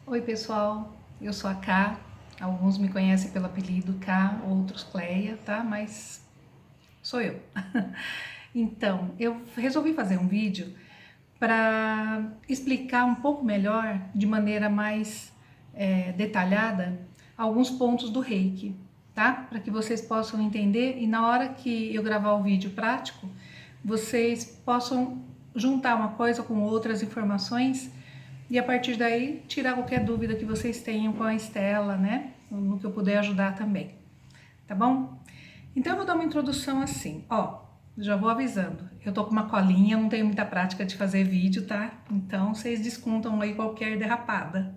Oi pessoal, eu sou a Ká, alguns me conhecem pelo apelido Ká, outros Cleia, tá? Mas sou eu. Então, eu resolvi fazer um vídeo para explicar um pouco melhor, de maneira mais detalhada, alguns pontos do Reiki, tá? Para que vocês possam entender e na hora que eu gravar o vídeo prático, vocês possam juntar uma coisa com outras informações e a partir daí tirar qualquer dúvida que vocês tenham com a Estela, né? No que eu puder ajudar também, tá bom? Então eu vou dar uma introdução assim, ó, já vou avisando, eu tô com uma colinha, não tenho muita prática de fazer vídeo, tá? Então vocês descontam aí qualquer derrapada.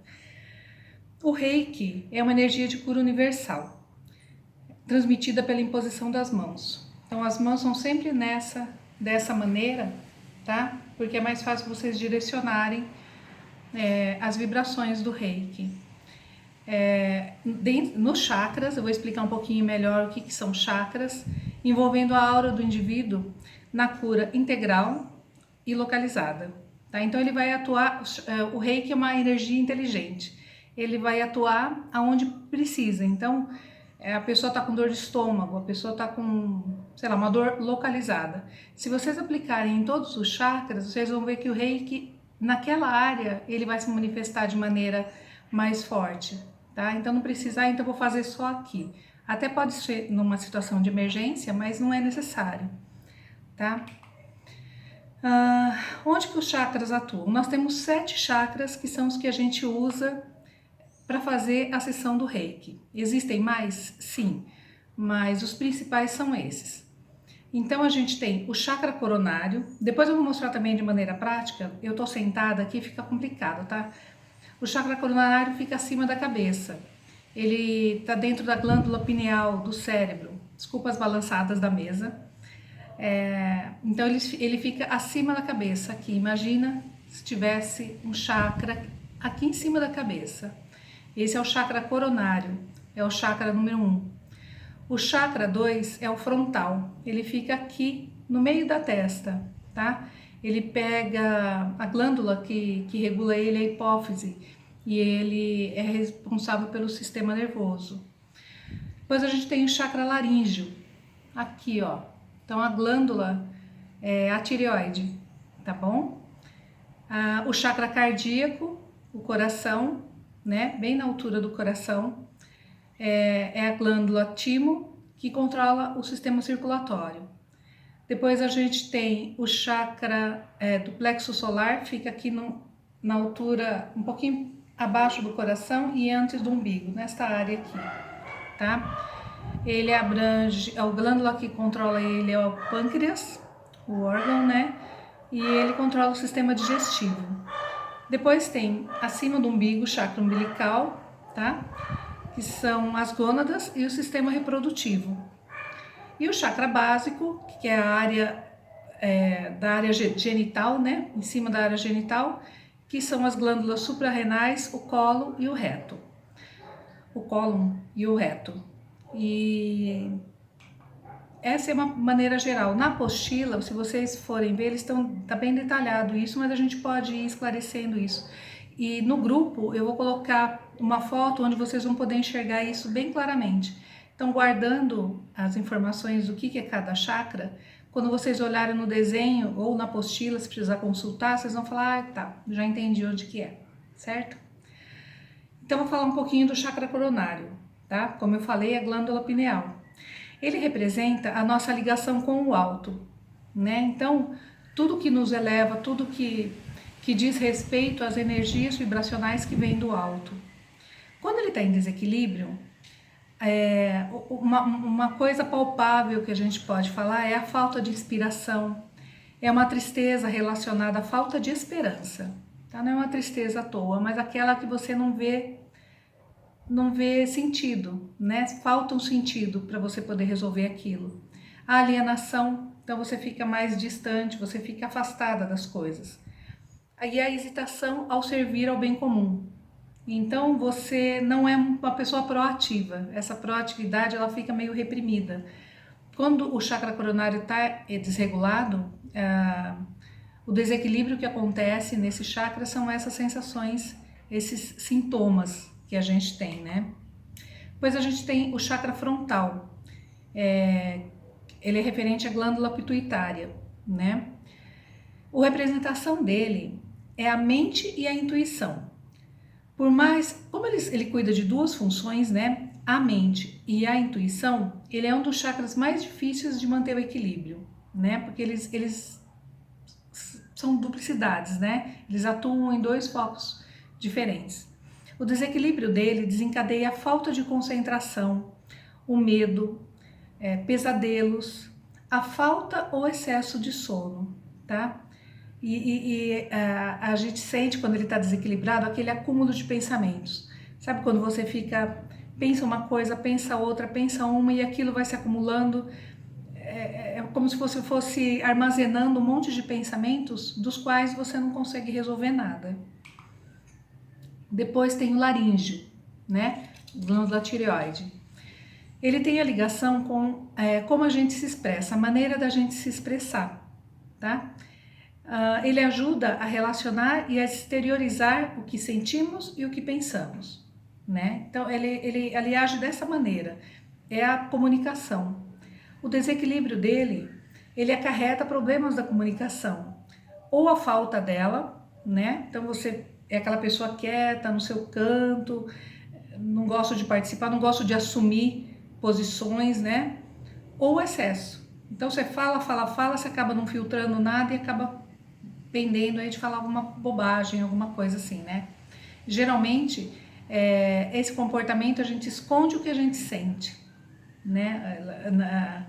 O Reiki é uma energia de cura universal, transmitida pela imposição das mãos. Então as mãos são sempre dessa maneira, tá? Porque é mais fácil vocês direcionarem as vibrações do Reiki. Nos chakras, eu vou explicar um pouquinho melhor o que são chakras, envolvendo a aura do indivíduo na cura integral e localizada. Tá? Então ele vai atuar, o Reiki é uma energia inteligente, ele vai atuar aonde precisa. Então a pessoa está com dor de estômago, a pessoa está com, sei lá, uma dor localizada. Se vocês aplicarem em todos os chakras, vocês vão ver que o Reiki, naquela área, ele vai se manifestar de maneira mais forte, tá? Então não precisa, então vou fazer só aqui. Até pode ser numa situação de emergência, mas não é necessário, tá? Onde que os chakras atuam? Nós temos 7 chakras que são os que a gente usa para fazer a sessão do Reiki. Existem mais? Sim, mas os principais são esses. Então a gente tem o chakra coronário, depois eu vou mostrar também de maneira prática, eu tô sentada aqui, fica complicado, tá? O chakra coronário fica acima da cabeça, ele tá dentro da glândula pineal do cérebro, desculpa as balançadas da mesa. Então ele fica acima da cabeça aqui, imagina se tivesse um chakra aqui em cima da cabeça. Esse é o chakra coronário, é o chakra número 1. O chakra 2 é o frontal, ele fica aqui no meio da testa, tá? Ele pega a glândula que regula ele, a hipófise, e ele é responsável pelo sistema nervoso. Depois a gente tem o chakra laríngeo, aqui ó, então a glândula é a tireoide, tá bom? O chakra cardíaco, o coração, né, bem na altura do coração, é a glândula timo, que controla o sistema circulatório. Depois a gente tem o chakra do plexo solar, fica aqui na altura, um pouquinho abaixo do coração e antes do umbigo, nesta área aqui, tá? Ele abrange, a glândula que controla ele é o pâncreas, o órgão, né? E ele controla o sistema digestivo. Depois tem acima do umbigo, o chakra umbilical, tá? Que são as gônadas e o sistema reprodutivo. E o chakra básico, que é a área da área genital, né? Em cima da área genital, que são as glândulas suprarrenais, o colo e o reto. O cólon e o reto. E essa é uma maneira geral. Na apostila, se vocês forem ver, tá bem detalhado isso, mas a gente pode ir esclarecendo isso. E no grupo eu vou colocar uma foto onde vocês vão poder enxergar isso bem claramente. Então, guardando as informações do que é cada chakra, quando vocês olharem no desenho ou na apostila, se precisar consultar, vocês vão falar, ah, tá, já entendi onde que é, certo? Então, vou falar um pouquinho do chakra coronário, tá? Como eu falei, a glândula pineal. Ele representa a nossa ligação com o alto, né? Então, tudo que nos eleva, tudo que diz respeito às energias vibracionais que vêm do alto. Quando ele está em desequilíbrio, uma coisa palpável que a gente pode falar é a falta de inspiração, é uma tristeza relacionada à falta de esperança, tá? Não é uma tristeza à toa, mas aquela que você não vê sentido, né? Falta um sentido para você poder resolver aquilo. A alienação, então você fica mais distante, você fica afastada das coisas. Aí a hesitação ao servir ao bem comum. Então você não é uma pessoa proativa, essa proatividade ela fica meio reprimida. Quando o chakra coronário está desregulado, o desequilíbrio que acontece nesse chakra são essas sensações esses sintomas que a gente tem, né? Depois a gente tem o chakra frontal, ele é referente à glândula pituitária, né? A representação dele é a mente e a intuição. Por mais, como ele cuida de duas funções, né? A mente e a intuição, ele é um dos chakras mais difíceis de manter o equilíbrio, né? Porque eles são duplicidades, né? Eles atuam em dois focos diferentes. O desequilíbrio dele desencadeia a falta de concentração, o medo, pesadelos, a falta ou excesso de sono, tá? A gente sente quando ele está desequilibrado aquele acúmulo de pensamentos. Sabe quando você pensa uma coisa, pensa outra, pensa uma e aquilo vai se acumulando? É como se você fosse armazenando um monte de pensamentos dos quais você não consegue resolver nada. Depois tem o laríngeo, né? Glândula tireoide. Ele tem a ligação com como a gente se expressa, a maneira da gente se expressar, tá? Ele ajuda a relacionar e a exteriorizar o que sentimos e o que pensamos, né? Então ele age dessa maneira, é a comunicação. O desequilíbrio dele, ele acarreta problemas da comunicação, ou a falta dela, né? Então você é aquela pessoa quieta no seu canto, não gosta de participar, não gosta de assumir posições, né? Ou excesso. Então você fala, você acaba não filtrando nada e acaba pendendo aí de falar alguma bobagem, alguma coisa assim, né? Geralmente, esse comportamento a gente esconde o que a gente sente, né?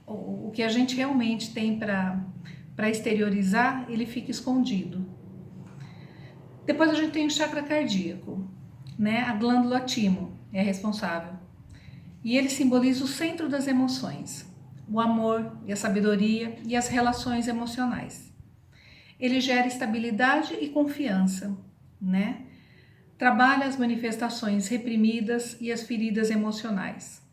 O que a gente realmente tem para exteriorizar, ele fica escondido. Depois a gente tem o chakra cardíaco, né? A glândula timo é responsável. E ele simboliza o centro das emoções, o amor e a sabedoria e as relações emocionais. Ele gera estabilidade e confiança, né? Trabalha as manifestações reprimidas e as feridas emocionais.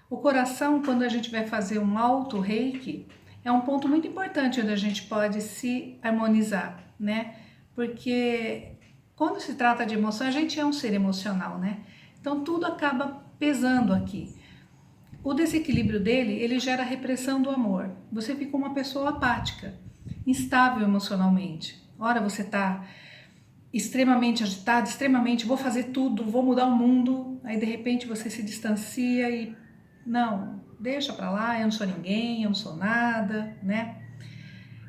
O coração, quando a gente vai fazer um auto-reiki, é um ponto muito importante onde a gente pode se harmonizar, né? Porque quando se trata de emoção, a gente é um ser emocional, né? Então tudo acaba pesando aqui. O desequilíbrio dele, ele gera repressão do amor. Você fica uma pessoa apática, instável emocionalmente. Ora você está extremamente agitado, extremamente, vou fazer tudo, vou mudar o mundo, aí de repente você se distancia e não, deixa pra lá, eu não sou ninguém, eu não sou nada, né?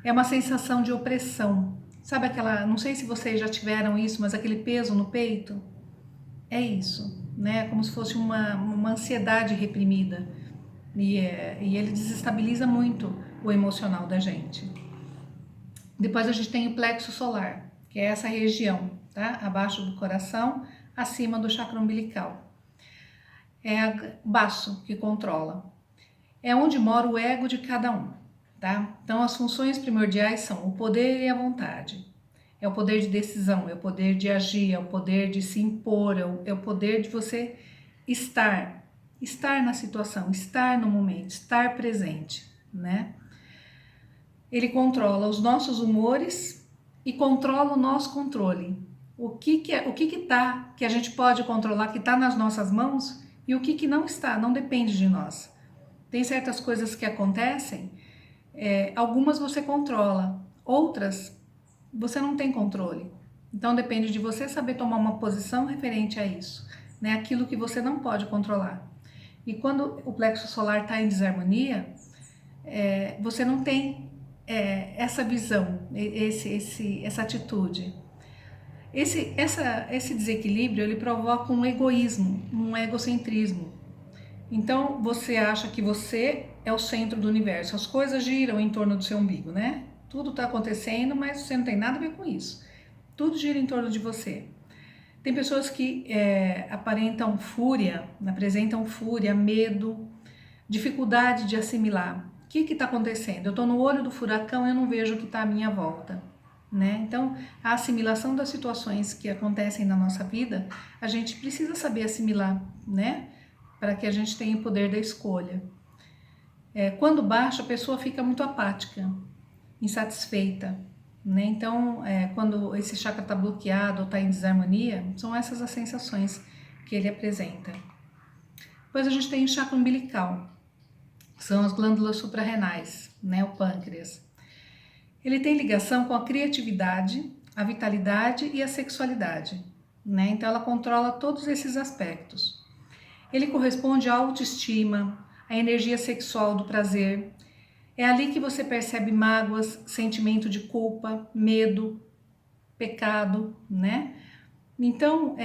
É uma sensação de opressão. Sabe aquela, não sei se vocês já tiveram isso, mas aquele peso no peito? É isso, né? Como se fosse uma ansiedade reprimida. E ele desestabiliza muito o emocional da gente. Depois a gente tem o plexo solar, que é essa região, tá? Abaixo do coração, acima do chakra umbilical. É o baço que controla. É onde mora o ego de cada um, tá? Então as funções primordiais são o poder e a vontade. É o poder de decisão, é o poder de agir, é o poder de se impor, é o poder de você estar na situação, estar no momento, estar presente, né? Ele controla os nossos humores e controla o nosso controle. O que a gente pode controlar, que está nas nossas mãos, e o que não está, não depende de nós. Tem certas coisas que acontecem, algumas você controla, outras você não tem controle. Então depende de você saber tomar uma posição referente a isso, né? Aquilo que você não pode controlar. E quando o plexo solar está em desarmonia, você não tem essa visão, essa atitude. Esse desequilíbrio, ele provoca um egoísmo, um egocentrismo. Então você acha que você é o centro do universo, as coisas giram em torno do seu umbigo, né? Tudo está acontecendo, mas você não tem nada a ver com isso. Tudo gira em torno de você. Tem pessoas que apresentam fúria, medo, dificuldade de assimilar. O que está acontecendo? Eu estou no olho do furacão e eu não vejo o que está à minha volta, né? Então, a assimilação das situações que acontecem na nossa vida, a gente precisa saber assimilar, né? Para que a gente tenha o poder da escolha. Quando baixa, a pessoa fica muito apática, insatisfeita, né? Então, quando esse chakra está bloqueado ou está em desarmonia, são essas as sensações que ele apresenta. Depois a gente tem o chakra umbilical, são as glândulas suprarrenais, né? O pâncreas. Ele tem ligação com a criatividade, a vitalidade e a sexualidade, né? Então ela controla todos esses aspectos. Ele corresponde à autoestima, à energia sexual do prazer. É ali que você percebe mágoas, sentimento de culpa, medo, pecado, né? Então,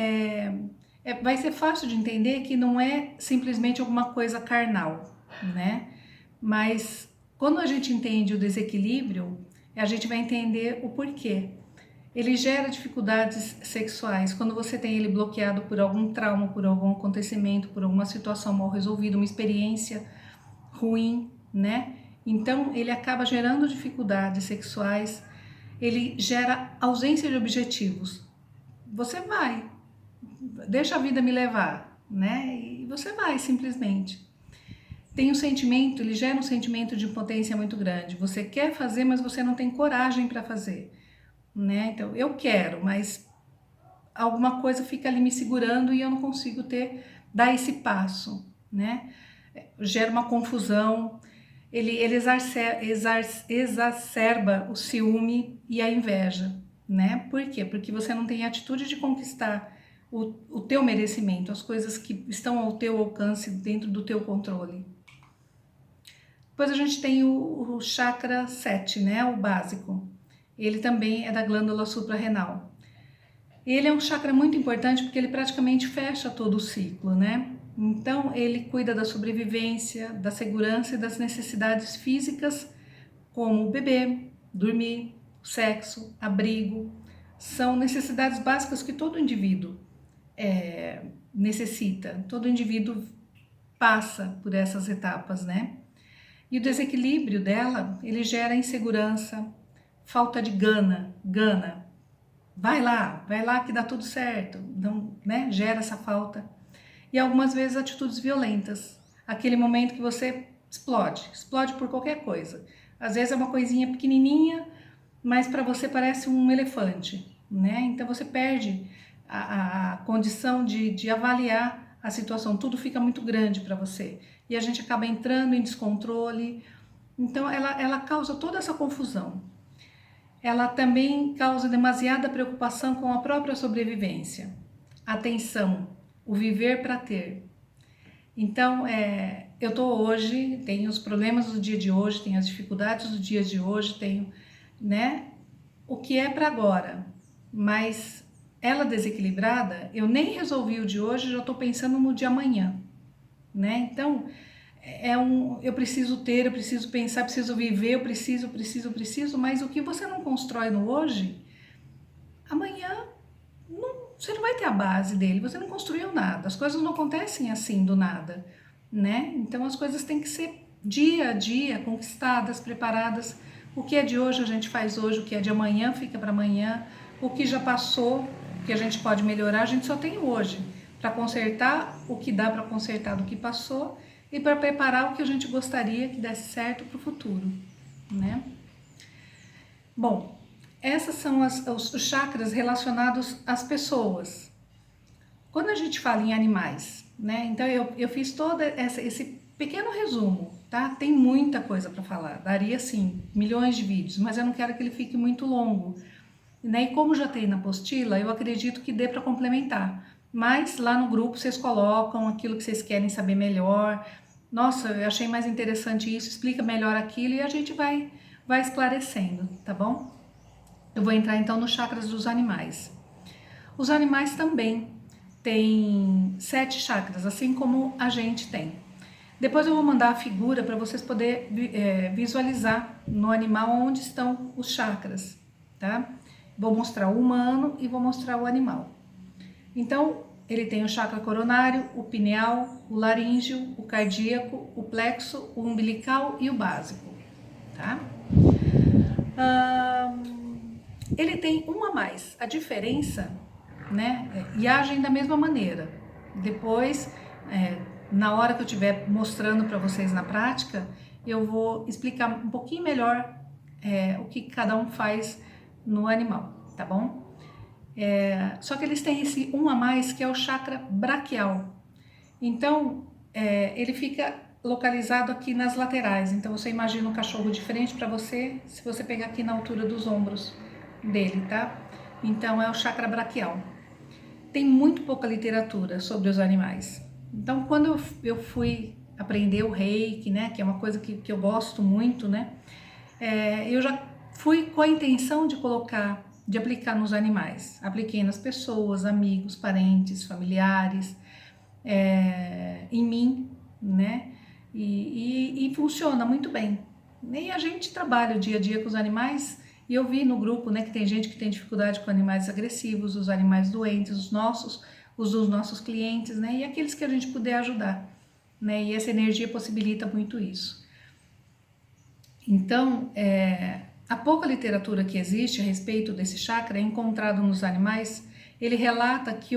vai ser fácil de entender que não é simplesmente alguma coisa carnal, né? Mas quando a gente entende o desequilíbrio, a gente vai entender o porquê. Ele gera dificuldades sexuais quando você tem ele bloqueado por algum trauma, por algum acontecimento, por alguma situação mal resolvida, uma experiência ruim, né? Então ele acaba gerando dificuldades sexuais, ele gera ausência de objetivos. Você vai, deixa a vida me levar, né? E você vai simplesmente. Tem um sentimento, ele gera um sentimento de impotência muito grande. Você quer fazer, mas você não tem coragem para fazer, né? Então, eu quero, mas alguma coisa fica ali me segurando e eu não consigo dar esse passo, né? Gera uma confusão, ele exacerba o ciúme e a inveja, né? Por quê? Porque você não tem a atitude de conquistar o teu merecimento, as coisas que estão ao teu alcance, dentro do teu controle. Depois a gente tem o chakra 7, né? O básico. Ele também é da glândula suprarrenal. Ele é um chakra muito importante porque ele praticamente fecha todo o ciclo, né? Então, ele cuida da sobrevivência, da segurança e das necessidades físicas, como beber, dormir, sexo, abrigo. São necessidades básicas que todo indivíduo necessita, todo indivíduo passa por essas etapas, né? E o desequilíbrio dela, ele gera insegurança, falta de gana. Vai lá que dá tudo certo, não, né? Gera essa falta. E algumas vezes atitudes violentas, aquele momento que você explode por qualquer coisa. Às vezes é uma coisinha pequenininha, mas para você parece um elefante, né? Então você perde a condição de avaliar a situação, tudo fica muito grande para você. E a gente acaba entrando em descontrole, então ela causa toda essa confusão. Ela também causa demasiada preocupação com a própria sobrevivência. Atenção, o viver para ter. Então, eu tô hoje, tenho os problemas do dia de hoje, tenho as dificuldades do dia de hoje, tenho, né, o que é para agora. Mas ela desequilibrada, eu nem resolvi o de hoje, já tô pensando no de amanhã, né? Então, eu preciso ter, eu preciso pensar, preciso viver, eu preciso, mas o que você não constrói no hoje, amanhã você não vai ter a base dele, você não construiu nada, as coisas não acontecem assim do nada, né? Então as coisas têm que ser dia a dia, conquistadas, preparadas. O que é de hoje a gente faz hoje, o que é de amanhã fica para amanhã, o que já passou, o que a gente pode melhorar, a gente só tem hoje para consertar o que dá para consertar do que passou e para preparar o que a gente gostaria que desse certo para o futuro, né? Bom, essas são os chakras relacionados às pessoas. Quando a gente fala em animais, né? Então eu fiz todo esse pequeno resumo, tá? Tem muita coisa para falar, daria sim milhões de vídeos, mas eu não quero que ele fique muito longo, né? E como já tem na apostila, eu acredito que dê para complementar. Mas lá no grupo vocês colocam aquilo que vocês querem saber melhor. Nossa, eu achei mais interessante isso, explica melhor aquilo e a gente vai esclarecendo, tá bom? Eu vou entrar então nos chakras dos animais. Os animais também têm 7 chakras, assim como a gente tem. Depois eu vou mandar a figura para vocês poderem visualizar no animal onde estão os chakras, tá? Vou mostrar o humano e vou mostrar o animal. Então, ele tem o chakra coronário, o pineal, o laríngeo, o cardíaco, o plexo, o umbilical e o básico, tá? Ele tem um a mais, a diferença, né? E agem da mesma maneira. Depois, na hora que eu estiver mostrando para vocês na prática, eu vou explicar um pouquinho melhor o que cada um faz no animal, tá bom? Só que eles têm esse um a mais, que é o chakra braquial. Então, ele fica localizado aqui nas laterais. Então, você imagina um cachorro diferente para você, se você pegar aqui na altura dos ombros dele, tá? Então, é o chakra braquial. Tem muito pouca literatura sobre os animais. Então, quando eu fui aprender o Reiki, né, que é uma coisa que eu gosto muito, né, eu já fui com a intenção de de aplicar nos animais. Apliquei nas pessoas, amigos, parentes, familiares, em mim, né, e funciona muito bem. E a gente trabalha o dia a dia com os animais, e eu vi no grupo, né, que tem gente que tem dificuldade com animais agressivos, os animais doentes, os dos nossos clientes, né, e aqueles que a gente puder ajudar, né, e essa energia possibilita muito isso. Então, a pouca literatura que existe a respeito desse chakra é encontrado nos animais. Ele relata que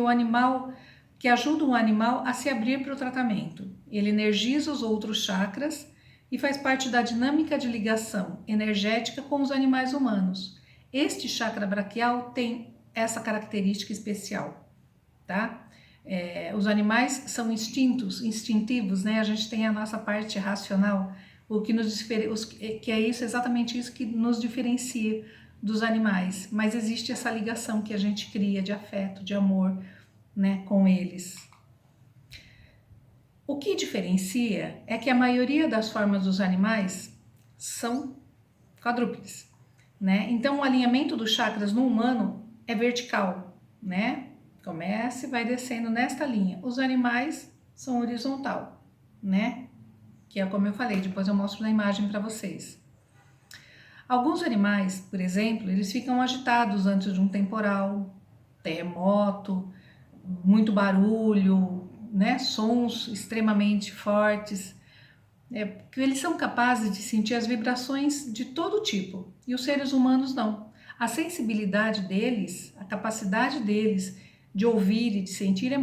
que ajuda o animal a se abrir para o tratamento. Ele energiza os outros chakras e faz parte da dinâmica de ligação energética com os animais humanos. Este chakra braquial tem essa característica especial, tá? Os animais são instintivos, né? A gente tem a nossa parte racional, que é exatamente isso que nos diferencia dos animais, mas existe essa ligação que a gente cria de afeto, de amor, né, com eles. O que diferencia é que a maioria das formas dos animais são quadrúpedes, né? Então o alinhamento dos chakras no humano é vertical, né? Começa e vai descendo nesta linha. Os animais são horizontal, né? Que é como eu falei, depois eu mostro na imagem para vocês. Alguns animais, por exemplo, eles ficam agitados antes de um temporal, terremoto, muito barulho, né? Sons extremamente fortes. Porque eles são capazes de sentir as vibrações de todo tipo, e os seres humanos não. A sensibilidade deles, a capacidade deles de ouvir e de sentir é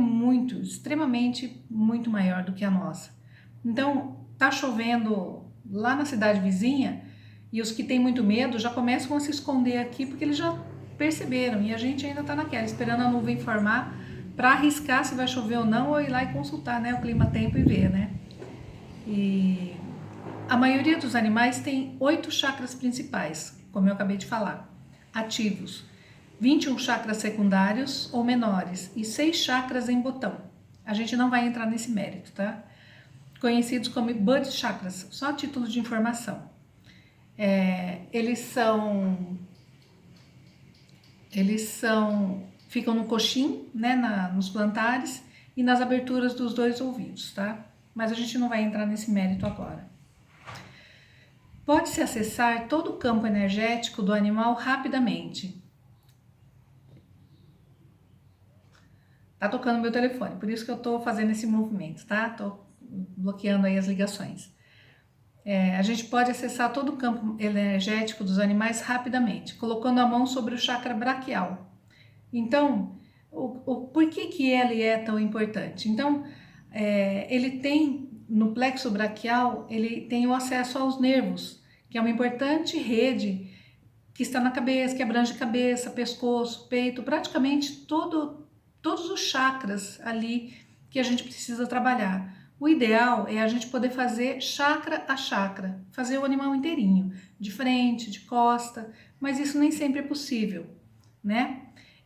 extremamente muito maior do que a nossa. Então, tá chovendo lá na cidade vizinha e os que têm muito medo já começam a se esconder aqui porque eles já perceberam, e a gente ainda tá naquela, esperando a nuvem formar para arriscar se vai chover ou não, ou ir lá e consultar, né, o clima-tempo e ver, né? E a maioria dos animais tem 8 chakras principais, como eu acabei de falar, ativos, 21 chakras secundários ou menores e 6 chakras em botão. A gente não vai entrar nesse mérito, tá? Conhecidos como Bud Chakras, só título de informação. Ficam no coxim, né, nos plantares e nas aberturas dos 2 ouvidos, tá? Mas a gente não vai entrar nesse mérito agora. Pode-se acessar todo o campo energético do animal rapidamente. Tá tocando meu telefone, por isso que eu tô fazendo esse movimento, tá? Tô bloqueando aí as ligações. A gente pode acessar todo o campo energético dos animais rapidamente, colocando a mão sobre o chakra braquial. Então, por que ele é tão importante? Então, ele tem, no plexo braquial, ele tem o acesso aos nervos, que é uma importante rede que está na cabeça, que abrange cabeça, pescoço, peito, praticamente todos os chakras ali que a gente precisa trabalhar. O ideal é a gente poder fazer chakra a chakra, fazer o animal inteirinho, de frente, de costa, mas isso nem sempre é possível, né?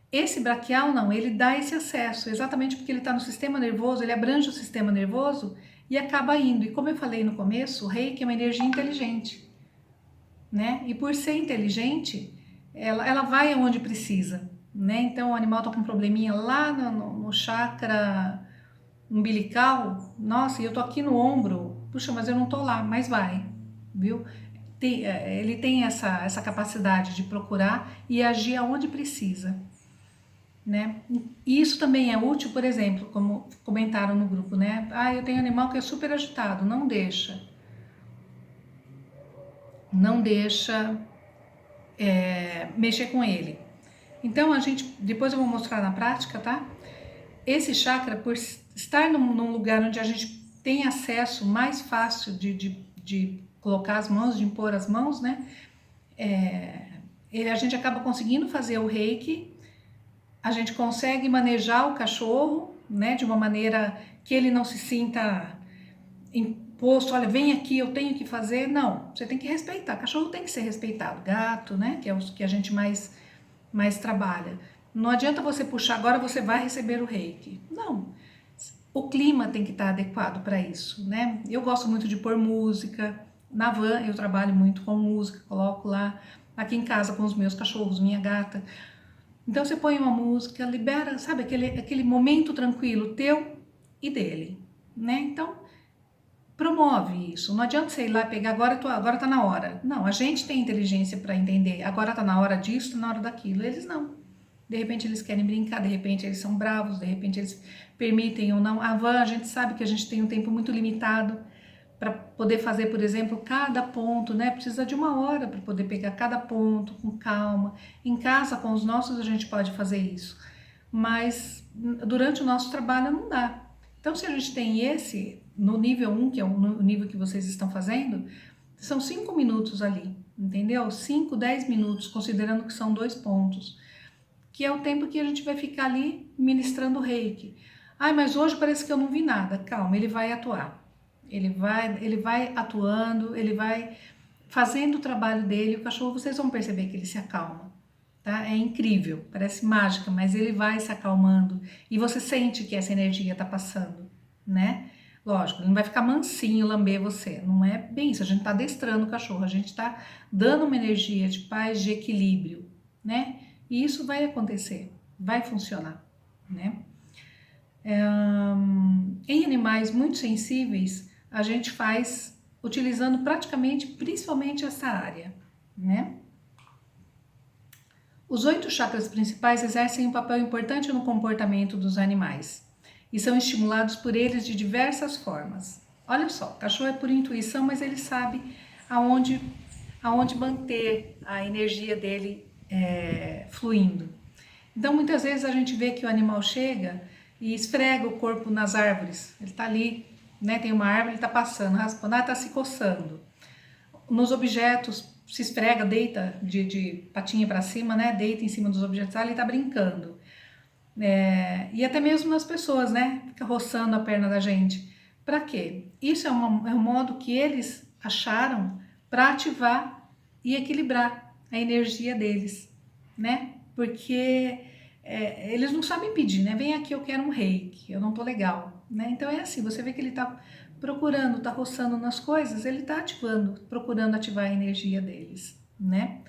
Esse braquial não, ele dá esse acesso, exatamente porque ele está no sistema nervoso, ele abrange o sistema nervoso e acaba indo. E como eu falei no começo, o Reiki é uma energia inteligente, né? E por ser inteligente, ela vai aonde precisa, né? Então o animal está com um probleminha lá no chakra umbilical, nossa, e eu tô aqui no ombro, puxa, mas eu não tô lá, mas vai, viu? Ele tem essa capacidade de procurar e agir aonde precisa, né? E isso também é útil, por exemplo, como comentaram no grupo, né? Ah, eu tenho animal que é super agitado, não deixa mexer com ele. Então depois eu vou mostrar na prática, tá? Esse chakra, por estar num lugar onde a gente tem acesso mais fácil de colocar as mãos, de impor as mãos, né? a gente acaba conseguindo fazer o reiki, a gente consegue manejar o cachorro, né, de uma maneira que ele não se sinta imposto, olha, vem aqui, eu tenho que fazer. Não, você tem que respeitar, cachorro tem que ser respeitado, gato, né, que é os que a gente mais trabalha. Não adianta você puxar, agora você vai receber o reiki. Não, o clima tem que estar adequado para isso, né? Eu gosto muito de pôr música, na van eu trabalho muito com música, coloco lá, aqui em casa com os meus cachorros, minha gata. Então você põe uma música, libera, sabe, aquele momento tranquilo teu e dele, né? Então promove isso. Não adianta você ir lá pegar, agora tá na hora. Não, a gente tem inteligência para entender, agora tá na hora disso, tá na hora daquilo. Eles não. De repente eles querem brincar, de repente eles são bravos, de repente eles permitem ou não. A van, a gente sabe que a gente tem um tempo muito limitado para poder fazer, por exemplo, cada ponto, né? Precisa de uma hora para poder pegar cada ponto com calma. Em casa, com os nossos, a gente pode fazer isso, mas durante o nosso trabalho não dá. Então, se a gente tem esse, no nível 1, que é o nível que vocês estão fazendo, são 5 minutos ali, entendeu? 5, 10 minutos, considerando que são 2 pontos, que é o tempo que a gente vai ficar ali ministrando o reiki. Ai, mas hoje parece que eu não vi nada. Calma, ele vai atuar. Ele vai atuando, ele vai fazendo o trabalho dele. O cachorro, vocês vão perceber que ele se acalma, tá? É incrível, parece mágica, mas ele vai se acalmando e você sente que essa energia tá passando, né? Lógico, ele não vai ficar mansinho, lamber você. Não é bem isso, a gente tá adestrando o cachorro, a gente tá dando uma energia de paz, de equilíbrio, né? E isso vai acontecer, vai funcionar, né? Em animais muito sensíveis, a gente faz utilizando praticamente, principalmente essa área, né? Os 8 chakras principais exercem um papel importante no comportamento dos animais e são estimulados por eles de diversas formas. Olha só, o cachorro é por intuição, mas ele sabe aonde manter a energia dele fluindo. Então, muitas vezes a gente vê que o animal chega e esfrega o corpo nas árvores. Ele está ali, né? Tem uma árvore, ele está passando, raspando, está se coçando. Nos objetos, se esfrega, deita de patinha para cima, né? Deita em cima dos objetos, ele está brincando. E até mesmo nas pessoas, né? Fica roçando a perna da gente. Para quê? Isso é um modo que eles acharam para ativar e equilibrar a energia deles, né? Porque eles não sabem pedir, né? Vem aqui, eu quero um reiki, eu não tô legal, né? Então é assim, você vê que ele tá procurando, tá roçando nas coisas, ele tá ativando, procurando ativar a energia deles, né?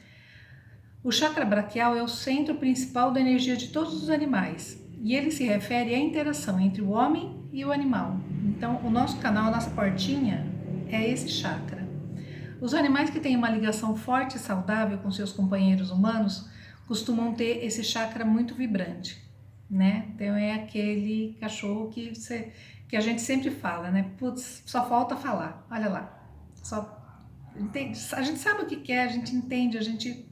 O chakra braquial é o centro principal da energia de todos os animais e ele se refere à interação entre o homem e o animal. Então, o nosso canal, a nossa portinha é esse chakra. Os animais que têm uma ligação forte e saudável com seus companheiros humanos costumam ter esse chakra muito vibrante, né? Então é aquele cachorro que a gente sempre fala, né? Putz, só falta falar, olha lá. A gente sabe o que quer, a gente entende, a gente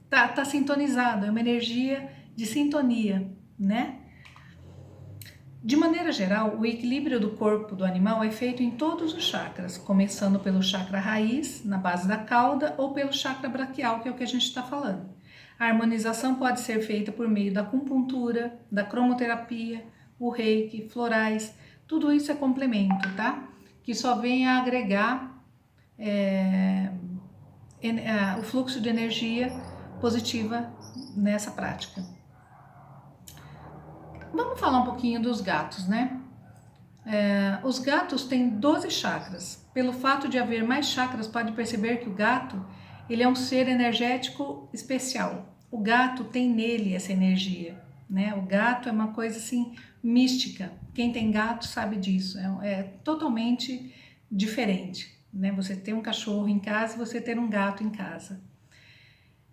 tá sintonizado, é uma energia de sintonia, né? De maneira geral, o equilíbrio do corpo do animal é feito em todos os chakras, começando pelo chakra raiz, na base da cauda, ou pelo chakra braquial, que é o que a gente está falando. A harmonização pode ser feita por meio da acupuntura, da cromoterapia, o reiki, florais, tudo isso é complemento, tá? Que só vem a agregar o fluxo de energia positiva nessa prática. Vamos falar um pouquinho dos gatos, né? Os gatos têm 12 chakras. Pelo fato de haver mais chakras, pode perceber que o gato ele é um ser energético especial. O gato tem nele essa energia, né? O gato é uma coisa assim mística. Quem tem gato sabe disso. É totalmente diferente, né? Você ter um cachorro em casa e você ter um gato em casa.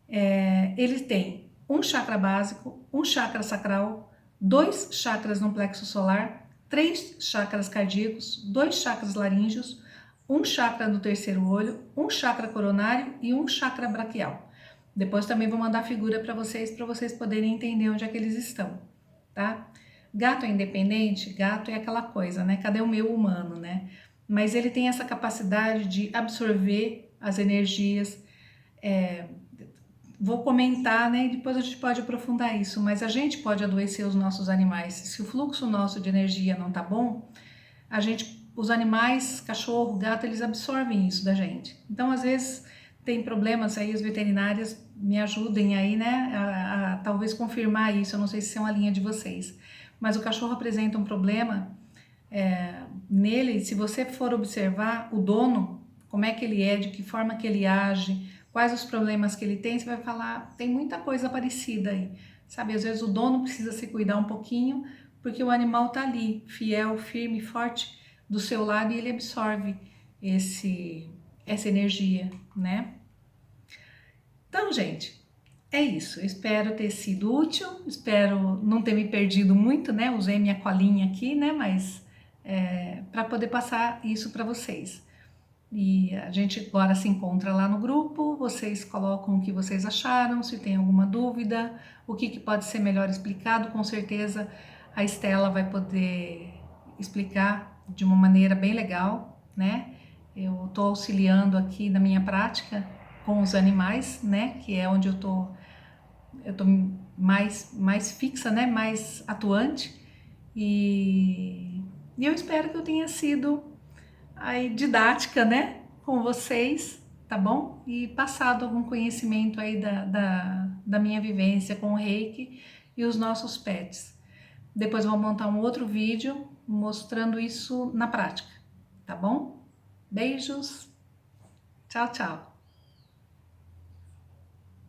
Ele tem um chakra básico, um chakra sacral, 2 chakras no plexo solar, 3 chakras cardíacos, 2 chakras laríngeos, um chakra do terceiro olho, um chakra coronário e um chakra braquial. Depois também vou mandar a figura para vocês poderem entender onde é que eles estão, tá? Gato é independente? Gato é aquela coisa, né? Cadê o meu humano, né? Mas ele tem essa capacidade de absorver as energias, vou comentar, né? E depois a gente pode aprofundar isso, mas a gente pode adoecer os nossos animais. Se o fluxo nosso de energia não tá bom, os animais, cachorro, gato, eles absorvem isso da gente. Então, às vezes, tem problemas aí, os veterinários me ajudem aí, né, a talvez confirmar isso. Eu não sei se é uma linha de vocês, mas o cachorro apresenta um problema nele. Se você for observar o dono, como é que ele é, de que forma que ele age, quais os problemas que ele tem, você vai falar, tem muita coisa parecida aí, sabe? Às vezes o dono precisa se cuidar um pouquinho, porque o animal tá ali, fiel, firme, forte do seu lado, e ele absorve essa energia, né? Então, gente, é isso. Eu espero ter sido útil, espero não ter me perdido muito, né? Usei minha colinha aqui, né? Mas para poder passar isso para vocês. E a gente agora se encontra lá no grupo, vocês colocam o que vocês acharam, se tem alguma dúvida, o que pode ser melhor explicado. Com certeza a Estela vai poder explicar de uma maneira bem legal, né? Eu estou auxiliando aqui na minha prática com os animais, né? Que é onde eu tô mais fixa, né? Mais atuante. E eu espero que eu tenha sido aí didática, né, com vocês, tá bom? E passado algum conhecimento aí da minha vivência com o Reiki e os nossos pets. Depois vou montar um outro vídeo mostrando isso na prática, tá bom? Beijos, tchau, tchau!